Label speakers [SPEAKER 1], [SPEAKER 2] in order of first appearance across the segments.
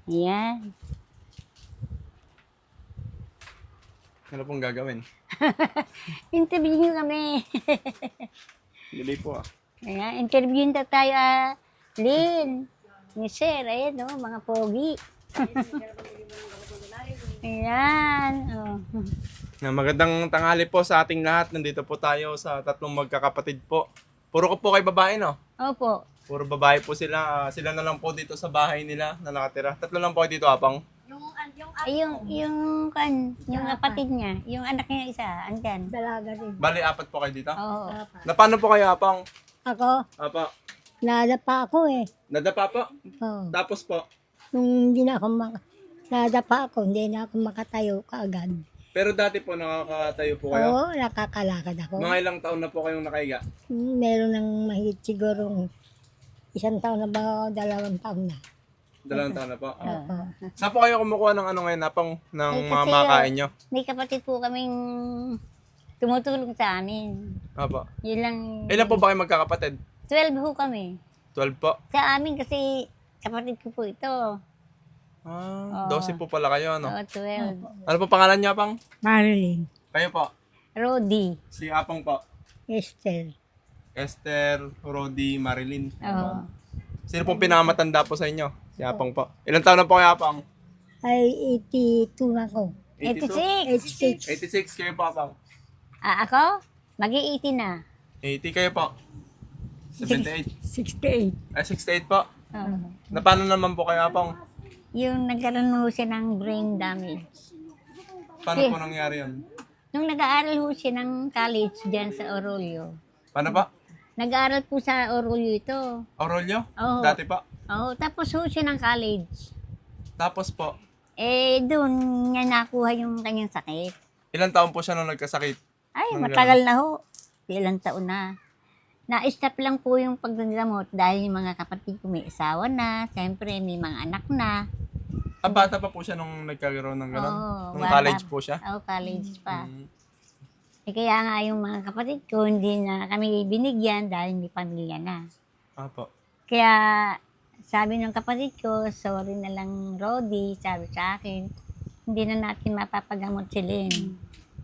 [SPEAKER 1] Yan.
[SPEAKER 2] Ano pong gagawin?
[SPEAKER 1] Interview nyo kami.
[SPEAKER 2] Hindi po ah.
[SPEAKER 1] Ayan, interview na tayo, Lynn. Ni Sir, ayan o, mga pogi. Ayan. Oh.
[SPEAKER 2] Magandang tanghali po sa ating lahat. Nandito po tayo sa tatlong magkakapatid po. Puro ko po kay babae, no?
[SPEAKER 1] Opo.
[SPEAKER 2] Puro babae po sila. Sila na lang po dito sa bahay nila na nakatira. Tatlo lang po kayo dito, Apang.
[SPEAKER 1] Ay, yung kapatid niya, yung anak niya isa, andyan.
[SPEAKER 3] Dalaga din.
[SPEAKER 2] Bali, apat po kayo dito.
[SPEAKER 1] Oo.
[SPEAKER 2] Na paano po kayo, Apang?
[SPEAKER 3] Ako,
[SPEAKER 2] Apa,
[SPEAKER 3] nadapa ako eh.
[SPEAKER 2] nadapa po.
[SPEAKER 3] Oh.
[SPEAKER 2] Tapos po.
[SPEAKER 3] Nung hindi na ako nadapa ako, hindi na ako makatayo kaagad.
[SPEAKER 2] Pero dati po nakakatayo po kayo.
[SPEAKER 3] Oo, nakakalakad ako.
[SPEAKER 2] Mga ilang taon na po kayong nakahiga?
[SPEAKER 3] Meron ng mahigit sigurong 1 taon na ba o 2 taon na.
[SPEAKER 2] 2 taon na po.
[SPEAKER 3] Oo.
[SPEAKER 2] Saan po kayo kumukuha ng ano ngayon, Apang? Ng
[SPEAKER 1] Ay,
[SPEAKER 2] mga
[SPEAKER 1] kasi,
[SPEAKER 2] makain nyo?
[SPEAKER 1] May kapatid po kaming tumutulong sa amin.
[SPEAKER 2] Apa.
[SPEAKER 1] Yun lang.
[SPEAKER 2] Ilan po ba kayo magkakapatid?
[SPEAKER 1] 12 ho kami.
[SPEAKER 2] 12 po.
[SPEAKER 1] Sa amin kasi kapatid ko po ito.
[SPEAKER 2] Ah, 12 po pala kayo, ano?
[SPEAKER 1] Oo, 12.
[SPEAKER 2] Ano po pangalan niya, Apang?
[SPEAKER 3] Marilyn,
[SPEAKER 2] Kayo po.
[SPEAKER 1] Rodi.
[SPEAKER 2] Si Apang po.
[SPEAKER 3] Esther,
[SPEAKER 2] Esther, Rodi, Marilyn.
[SPEAKER 1] Oo.
[SPEAKER 2] Sino pong pinakamatanda po sa inyo? Si Apang po. Ilang taon na po kayo, Apang?
[SPEAKER 3] ay 82 na ako.
[SPEAKER 1] 86.
[SPEAKER 3] 86.
[SPEAKER 2] 86 kayo po, Apang.
[SPEAKER 1] Ako? Mag-18 na.
[SPEAKER 2] 80 kayo po. 78.
[SPEAKER 3] 68.
[SPEAKER 2] Ay, 68 po.
[SPEAKER 1] Oo.
[SPEAKER 2] Na paano naman po kayo, Apang?
[SPEAKER 1] Yung nagkaroon ho siya ng brain damage.
[SPEAKER 2] Paano po nangyari yun?
[SPEAKER 1] Nung nag-aaral ho siya ng college dyan sa Orolyo.
[SPEAKER 2] Paano pa?
[SPEAKER 1] Nag-aaral po sa Orolyo ito.
[SPEAKER 2] Aurelio?
[SPEAKER 1] Oo.
[SPEAKER 2] Dati pa.
[SPEAKER 1] Oo, tapos ho siya ng college.
[SPEAKER 2] Tapos po,
[SPEAKER 1] Doon niya nakuha yung kanyang sakit.
[SPEAKER 2] ilang taon po siya nung nagkasakit?
[SPEAKER 1] Ay,
[SPEAKER 2] Nung
[SPEAKER 1] matagal na ho. Ilang taon na. Na-stop lang po yung paggagamot dahil yung mga kapatid ko may asawa na, siyempre may mga anak na.
[SPEAKER 2] Ah, bata pa po siya nung nagkaroon ng gano'n?
[SPEAKER 1] Oo,
[SPEAKER 2] Nung
[SPEAKER 1] bata.
[SPEAKER 2] college po siya?
[SPEAKER 1] Oo, college pa.
[SPEAKER 2] Mm.
[SPEAKER 1] Kaya nga yung mga kapatid ko, hindi na kami binigyan dahil may pamilya na.
[SPEAKER 2] Apo.
[SPEAKER 1] Kaya sabi ng kapatid ko, sorry na lang Rodi, sabi sa akin, hindi na natin mapapagamot si Lynn.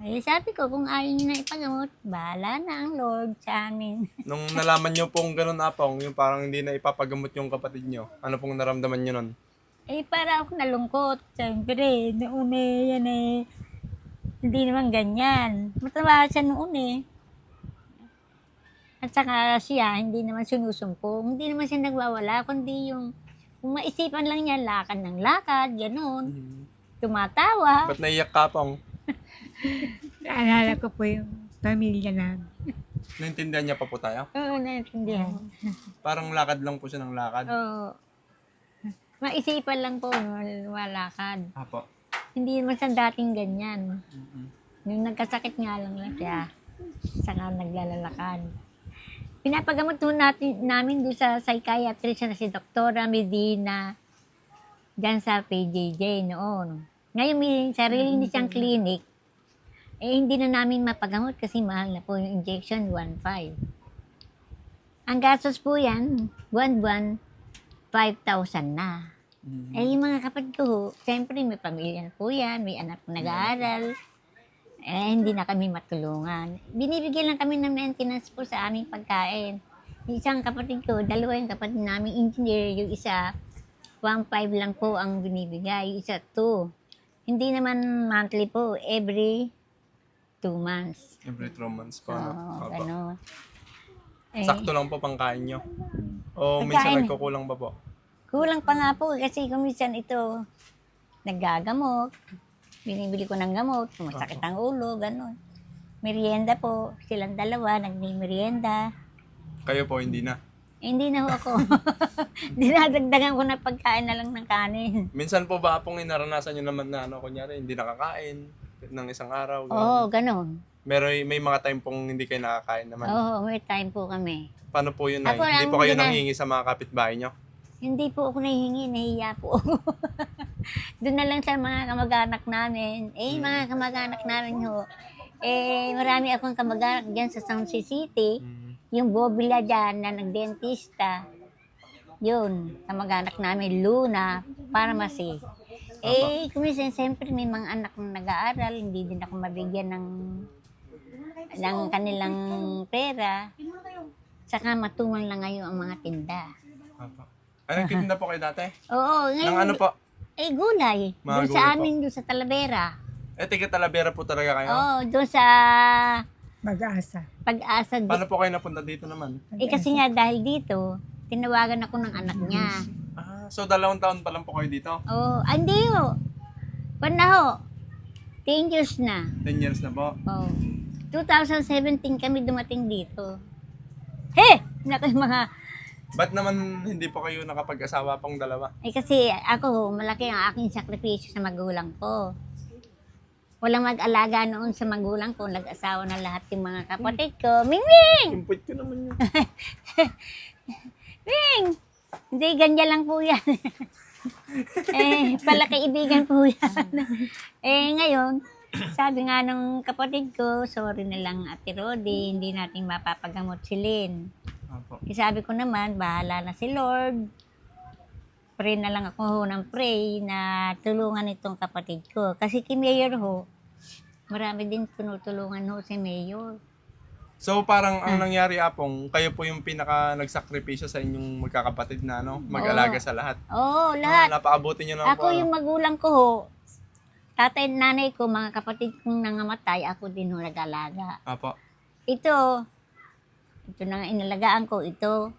[SPEAKER 1] Ay, sabi ko, kung ayaw niyo na ipagamot, bahala na ang Lord sa amin.
[SPEAKER 2] Nung nalaman niyo pong gano'n, Apong, yung parang hindi na ipapagamot yung kapatid niyo, ano pong naramdaman niyo nun?
[SPEAKER 1] Para ako nalungkot. Siyempre, noon yan hindi naman ganyan. Matawa siya noon At saka siya, hindi naman sinusumpong. Hindi naman siya nagwawala, kundi yung kung maisipan lang niya, lakad ng lakad, gano'n. Tumatawa.
[SPEAKER 2] Ba't naiyak ka, Apong?
[SPEAKER 3] Naalala ko po yung pamilya namin.
[SPEAKER 2] Naintindihan niya pa po tayo?
[SPEAKER 1] Oo, naintindihan.
[SPEAKER 2] Parang lakad lang po siya ng lakad.
[SPEAKER 1] Oo. Maisipan lang po, walakad.
[SPEAKER 2] Apo.
[SPEAKER 1] Hindi naman siya dating ganyan. Nung nagkasakit nga lang siya, saka naglalakad. Pinapagamot namin doon sa psychiatrist na si Doktora Medina dyan sa PJJ noon. Ngayon may sarili niya siyang clinic, hindi na namin mapagamot kasi mahal na po yung injection, 1.5. Ang gastos po yan, buwan-buwan, 5,000 na. Yung mga kapatid ko, siyempre may pamilya na po yan, may anak na nag-aaral. Hindi na kami matulungan. Binibigyan lang kami ng maintenance po sa aming pagkain. Yung isang kapatid ko, 2 yung kapatid namin engineer, yung isa, 1.5 lang po ang binibigay, yung isa 2. Hindi naman monthly po, every 2 months.
[SPEAKER 2] Every 3 months pa.
[SPEAKER 1] Oo,
[SPEAKER 2] Apo.
[SPEAKER 1] gano'n.
[SPEAKER 2] Sakto lang po pangkain niyo. O minsan
[SPEAKER 1] Pagkain.
[SPEAKER 2] nagkukulang pa po.
[SPEAKER 1] Kulang pa nga po kasi kung minsan ito, naggagamot, binibili ko ng gamot, masakit ang ulo, gano'n. Merienda po, silang dalawa, nagmi-merienda.
[SPEAKER 2] Kayo po, hindi na.
[SPEAKER 1] Hindi na ho ako. Dinadagdagan ko na pagkain na lang ng kanin.
[SPEAKER 2] Minsan po ba pong inaranasan nyo naman na kunyari, hindi nakakain ng isang araw? ganun?
[SPEAKER 1] Oo, gano'n.
[SPEAKER 2] May mga time pong hindi kayo nakakain naman.
[SPEAKER 1] Oo, may time po kami.
[SPEAKER 2] Paano po yun, Nay?
[SPEAKER 1] Ako
[SPEAKER 2] Hindi
[SPEAKER 1] lang
[SPEAKER 2] po kayo
[SPEAKER 1] muna.
[SPEAKER 2] nanghingi sa mga kapitbahay nyo?
[SPEAKER 1] Hindi po ako nahihingi, nahiya po ako. Doon na lang sa mga kamag-anak namin. Mga kamag-anak namin ho. Marami akong kamag-anak dyan sa San Jose City. Yung Bobila dyan na nagdentista. Yun, kamag-anak namin, Luna, Pharmacy. Kuminsan, siyempre may mga anak na nag-aaral, hindi din ako mabigyan ng kanilang pera. Saka matumal na ngayon ang mga tinda.
[SPEAKER 2] Apo. Ay, nagtitinda po kayo dati?
[SPEAKER 1] Oo,
[SPEAKER 2] Nang
[SPEAKER 1] ngayon,
[SPEAKER 2] ano po?
[SPEAKER 1] gulay.
[SPEAKER 2] Mga
[SPEAKER 1] Doon
[SPEAKER 2] gulay
[SPEAKER 1] sa
[SPEAKER 2] po.
[SPEAKER 1] amin, doon sa Talavera.
[SPEAKER 2] Tiga Talavera po talaga kayo?
[SPEAKER 1] Oo, doon sa
[SPEAKER 3] Mag-asa.
[SPEAKER 1] Pag-asa.
[SPEAKER 2] Paano po kayo napunta dito naman?
[SPEAKER 1] Kasi nga dahil dito, tinawagan ako ng anak niya.
[SPEAKER 2] So 2 taon pa lang po kayo dito?
[SPEAKER 1] Oo, hindi ho. Pan na ho. 10 years na.
[SPEAKER 2] 10 years na po.
[SPEAKER 1] Oh. 2017 kami dumating dito. Naku mga...
[SPEAKER 2] Ba't naman hindi po kayo nakapag-asawa pong dalawa?
[SPEAKER 1] kasi ako, malaki ang aking sakripisyo sa magulang ko. Walang mag-alaga noon sa magulang ko. Nag-asawa na lahat yung mga kapatid ko. Ming!
[SPEAKER 2] Kumpit ko naman yun.
[SPEAKER 1] Ming! Hindi, ganyan lang po yan. Palakaibigan po yan. Ngayon, sabi nga ng kapatid ko, sorry na lang Ate Rodi, hindi natin mapapagamot si Lynn.
[SPEAKER 2] Apo.
[SPEAKER 1] Sabi ko naman, bahala na si Lord. Pray na lang ako ng pray na tulungan itong kapatid ko. Kasi kay Mayor ho, marami din tinutulungan ho si Mayor.
[SPEAKER 2] So parang ang nangyari apong, kayo po yung pinaka nagsakripisyo sa inyong magkakapatid na mag-alaga sa lahat.
[SPEAKER 1] Oo, lahat.
[SPEAKER 2] Napaabuti nyo lang
[SPEAKER 1] Ako
[SPEAKER 2] po.
[SPEAKER 1] yung magulang ko ho, tatay at nanay ko, mga kapatid kong nangamatay, ako din ho nag-alaga.
[SPEAKER 2] Apo.
[SPEAKER 1] Ito na nga inalagaan ko, ito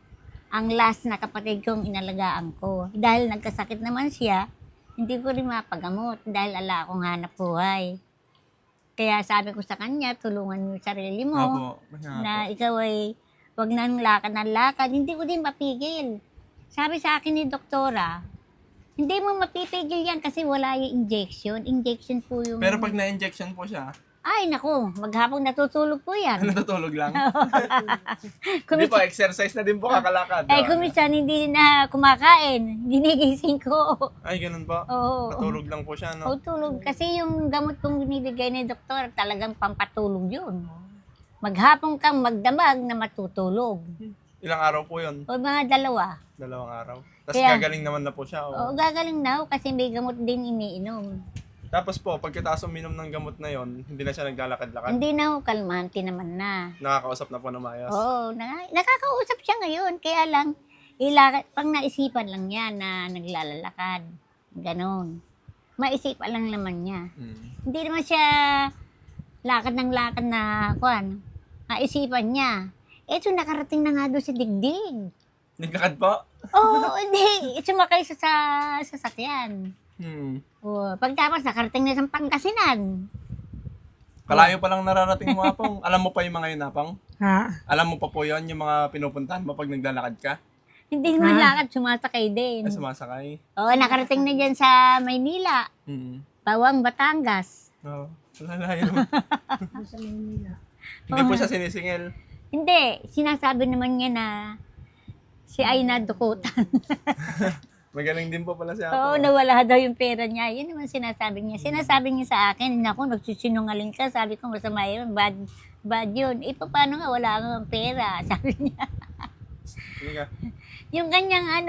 [SPEAKER 1] ang last na kapatid kong inalagaan ko. Dahil nagkasakit naman siya, hindi ko rin mapagamot dahil ala akong hanap buhay. Kaya sabi ko sa kanya, tulungan mo yung sarili mo
[SPEAKER 2] Apo.
[SPEAKER 1] na ikaw ay wag nang lakad ng lakad. Hindi ko din mapigil. Sabi sa akin ni doktora, hindi mo mapipigil yan kasi wala yung injection. Injection po yung...
[SPEAKER 2] Pero pag na-injection po siya,
[SPEAKER 1] Ay, naku, maghapong natutulog po yan.
[SPEAKER 2] natutulog lang. Hindi po, exercise na din po kakalakad.
[SPEAKER 1] Kuminsan hindi na kumakain. Ginigising ko.
[SPEAKER 2] Ay, ganun po.
[SPEAKER 1] Oo.
[SPEAKER 2] Natulog lang po siya, no?
[SPEAKER 1] O tulog. Kasi yung gamot kong binibigay ni doktor, talagang pampatulog yun. Maghapon kang magdamag na matutulog.
[SPEAKER 2] Ilang araw po yun?
[SPEAKER 1] O mga 2.
[SPEAKER 2] 2 araw. Tapos
[SPEAKER 1] Kaya-
[SPEAKER 2] gagaling naman na po siya.
[SPEAKER 1] O gagaling na ako kasi may gamot din iniinom.
[SPEAKER 2] Tapos po, pagkatapos uminom ng gamot na yon, hindi na siya naglalakad-lakad.
[SPEAKER 1] Hindi na ako kalmante naman na.
[SPEAKER 2] Nakakausap na po ng maayos.
[SPEAKER 1] Oo, nakakausap siya ngayon. Kaya lang, pang naisipan lang niya na naglalalakad. Ganon. Maisipan lang naman niya. Hindi naman siya lakad ng lakad na kuan. Naisipan niya. Eto, nakarating na nga doon sa digdig.
[SPEAKER 2] Naglakad po?
[SPEAKER 1] Oo, hindi. Sumakay siya sa sasakyan. Pagtapos, nakarating na sa Pangasinan.
[SPEAKER 2] Kalayo pa lang nararating mo, Apong. Alam mo pa yung mga yun, Apong?
[SPEAKER 3] Ha?
[SPEAKER 2] Alam mo pa po yun, yung mga pinupuntahan mo pag naglalakad ka?
[SPEAKER 1] Hindi naman lakad, sumasakay din.
[SPEAKER 2] Ay, sumasakay.
[SPEAKER 1] Oo, nakarating na dyan sa Maynila. Bawang, Batangas.
[SPEAKER 2] Oo. Lalayo naman. Hindi po siya sinisingil.
[SPEAKER 1] Hindi, sinasabi naman niya na si Aina dukutan.
[SPEAKER 2] Magaling din po pala si
[SPEAKER 1] Oo,
[SPEAKER 2] Apong.
[SPEAKER 1] nawala daw yung pera niya. Yun naman sinasabi niya. Sinasabi niya sa akin, naku, nagsisinungaling ka. Sabi ko, masama yun, bad yun. Paano nga, wala kang pera. Sabi niya.
[SPEAKER 2] Sige ka.
[SPEAKER 1] Yung kanyang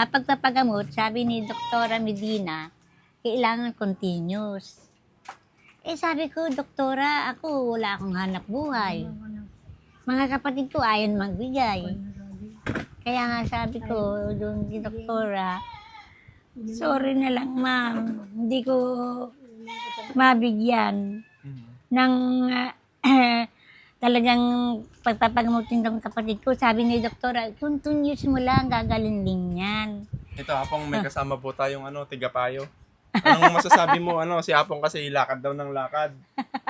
[SPEAKER 1] pagpapagamot, sabi ni Doktora Medina, kailangan continuous. Sabi ko, Doktora, ako wala akong hanap buhay. Mga kapatid ko ayaw magbigay. Kaya nga sabi ko doon kay Doktora, sorry na lang ma'am, hindi ko mabigyan ng talagang pagpapagamutin ng kapatid ko. Sabi ni Doktora, continuous mo lang, gagaling din yan.
[SPEAKER 2] Ito, Apong, may kasama po tayong tigapayo. Anong masasabi mo? Si Apong kasi lakad daw ng lakad.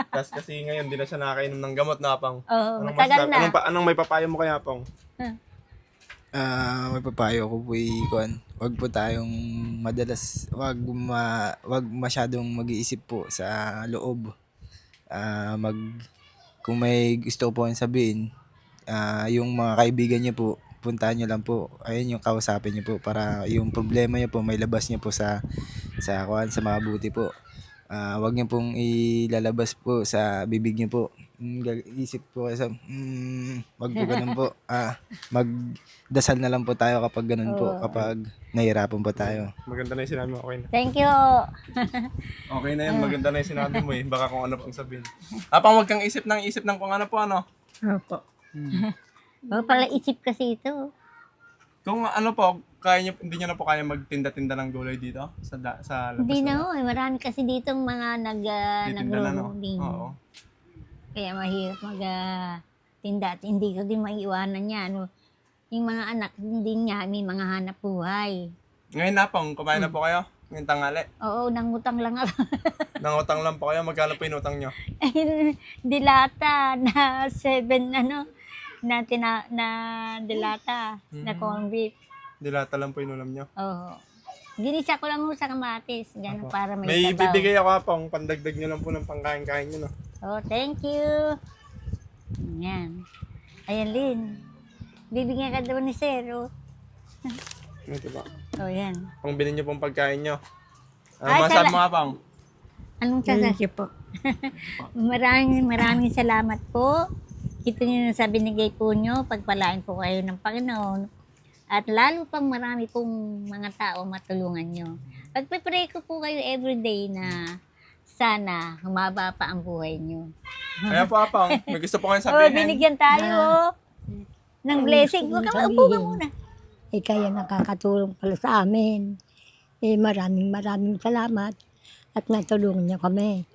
[SPEAKER 2] Tapos kasi ngayon, di na siya nakakainom ng gamot na, Apong.
[SPEAKER 1] Oo,
[SPEAKER 2] Anong
[SPEAKER 1] matagal
[SPEAKER 2] masasabi?
[SPEAKER 1] na.
[SPEAKER 2] Anong may papayo mo kay Apong?
[SPEAKER 4] May papayo ko po wag po tayong wag masyadong mag-iisip po sa loob. Kung may gusto po sabihin, yung mga kaibigan niyo po, puntahan niyo lang po. Ayun yung kausapin niyo po para yung problema niyo po may labas niyo po sa mabuti po. Wag niyo pong ilalabas po sa bibig niyo po. isip po kayo sa, wag po ganun po. Magdasal na lang po tayo kapag ganun po, kapag nahihirapan po tayo.
[SPEAKER 2] Maganda na yung sinabi mo, okay na.
[SPEAKER 1] Thank you.
[SPEAKER 2] Okay na yan, maganda na yung sinabi mo eh. Baka kung ano pang sabihin. Apang wag kang isip ng kung ano po ano.
[SPEAKER 3] Opo.
[SPEAKER 1] Pala isip kasi ito.
[SPEAKER 2] Kung ano po, hindi nyo na po kaya magtinda-tinda ng gulay dito sa labas.
[SPEAKER 1] Hindi na ho, marami kasi ditong mga
[SPEAKER 2] Titinda na, no?
[SPEAKER 1] nag-rolling.
[SPEAKER 2] Oo.
[SPEAKER 1] Kaya mahirap tinda at hindi ko din maiiwanan niya. Ano, yung mga anak din niya, may mga hanap buhay.
[SPEAKER 2] Ngayon na pong, kumain na po kayo? Ngayong tanghali.
[SPEAKER 1] Oo, nangutang lang ako.
[SPEAKER 2] Nangutang lang po kayo, magkano po inutang nyo?
[SPEAKER 1] Dilata na 7, na dilata, na corned beef.
[SPEAKER 2] Dilata lang po inulam nyo.
[SPEAKER 1] Oo. Ginisa ko lang ho sa kamatis. Ganun
[SPEAKER 2] Apo.
[SPEAKER 1] para may
[SPEAKER 2] May
[SPEAKER 1] sabaw.
[SPEAKER 2] ibibigay ako pang pandagdag nyo lang po ng pangkain-kain nyo, no?
[SPEAKER 1] Oh, thank you. Yan. Ayan, Lynn. Bibigyan ka daw ni Sir. Oh,
[SPEAKER 2] Ito ba?
[SPEAKER 1] oh yan.
[SPEAKER 2] Pangbili nyo pong pagkain nyo.
[SPEAKER 1] Ay,
[SPEAKER 2] Masabi mo nga pang.
[SPEAKER 1] Anong
[SPEAKER 3] Thank you po.
[SPEAKER 1] Maraming salamat po. Ito yung sa binigay po nyo. Pagpalain po kayo ng Panginoon. At lalo pang marami pong mga tao matulungan nyo. Pagpipray ko po kayo everyday na sana humaba pa ang buhay nyo.
[SPEAKER 2] Kaya po, apang. May gusto po kayong
[SPEAKER 1] Oh,
[SPEAKER 2] sabihin.
[SPEAKER 1] binigyan tayo ng blessing. Huwag kang upo ka muna.
[SPEAKER 3] Kaya nakakatulong pala sa amin. Maraming salamat at natulungan niyo kami.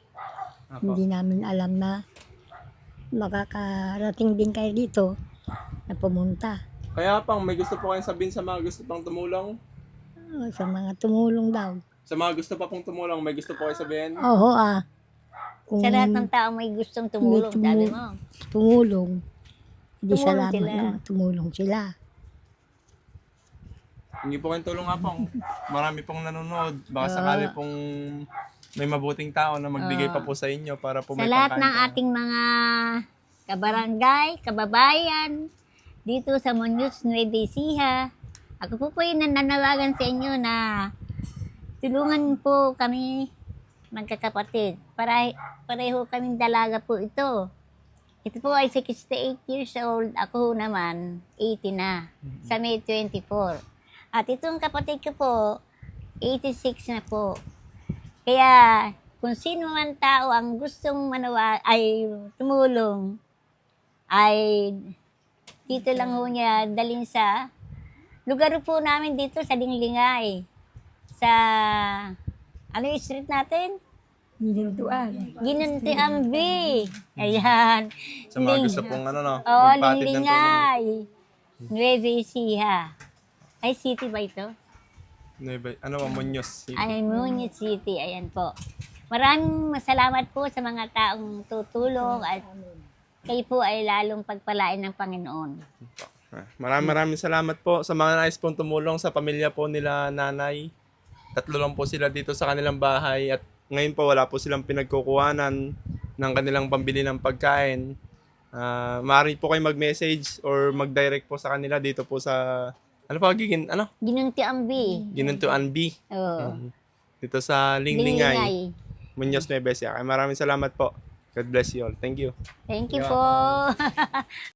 [SPEAKER 2] Apo.
[SPEAKER 3] Hindi namin alam na makakarating din kayo dito na pumunta.
[SPEAKER 2] Kaya pang, may gusto po kayong sabihin sa mga gusto pang tumulong.
[SPEAKER 3] Sa mga tumulong daw.
[SPEAKER 2] Sa mga gusto pa pong tumulong, may gusto po kayo sabihin.
[SPEAKER 3] Oo Kung
[SPEAKER 1] Sa lahat ng tao may gustong tumulong, sabi mo.
[SPEAKER 3] tumulong, hindi
[SPEAKER 1] Tumulong
[SPEAKER 3] salamat
[SPEAKER 1] sila.
[SPEAKER 3] na tumulong sila.
[SPEAKER 2] Hindi po kayong tulong nga pong. Marami pong nanonood. Baka
[SPEAKER 1] Ah.
[SPEAKER 2] sakali pong may mabuting tao na magbigay pa po sa inyo para po
[SPEAKER 1] Sa
[SPEAKER 2] may
[SPEAKER 1] lahat ng
[SPEAKER 2] pangkain tayo.
[SPEAKER 1] ating mga kabarangay, kababayan, dito sa Muñoz, Nueva Ecija, ako po yung nananawagan sa inyo na tulungan po kami magkakapatid. Pareho kaming dalaga po ito. Ito po ay 68 years old. Ako naman, 80 na. Sa May 24. At itong kapatid ko po, 86 na po. Kaya, kung sino man tao ang gustong tumulong, ay dito lang ho niya dalhin sa lugar po namin dito sa Dinglingay. Sa, ano yung street natin? Ginuntian B. Ayan.
[SPEAKER 2] Sa mga gusto pong
[SPEAKER 1] Oo,
[SPEAKER 2] magpatid ng tulong.
[SPEAKER 1] Linglingay. Nueva Ecija. Ay, city ba ito?
[SPEAKER 2] Muñoz.
[SPEAKER 1] Ay, Muñoz City. Ayan po. Maraming salamat po sa mga taong tutulong at kayo po ay lalong pagpalain ng Panginoon.
[SPEAKER 2] Maraming salamat po sa mga nais pong tumulong sa pamilya po nila nanay. 3 lang po sila dito sa kanilang bahay at ngayon po wala po silang pinagkukuhanan ng kanilang pambili ng pagkain. Maaari po kayo mag-message or mag-direct po sa kanila dito po sa
[SPEAKER 1] Ginuntian B.
[SPEAKER 2] Ginuntuan B.
[SPEAKER 1] Oo.
[SPEAKER 2] Dito sa Linglingay,
[SPEAKER 1] Linglingay.
[SPEAKER 2] Muñoz, Nueva Ecija. Maraming salamat po. God bless you all. Thank you.
[SPEAKER 1] Thank you po.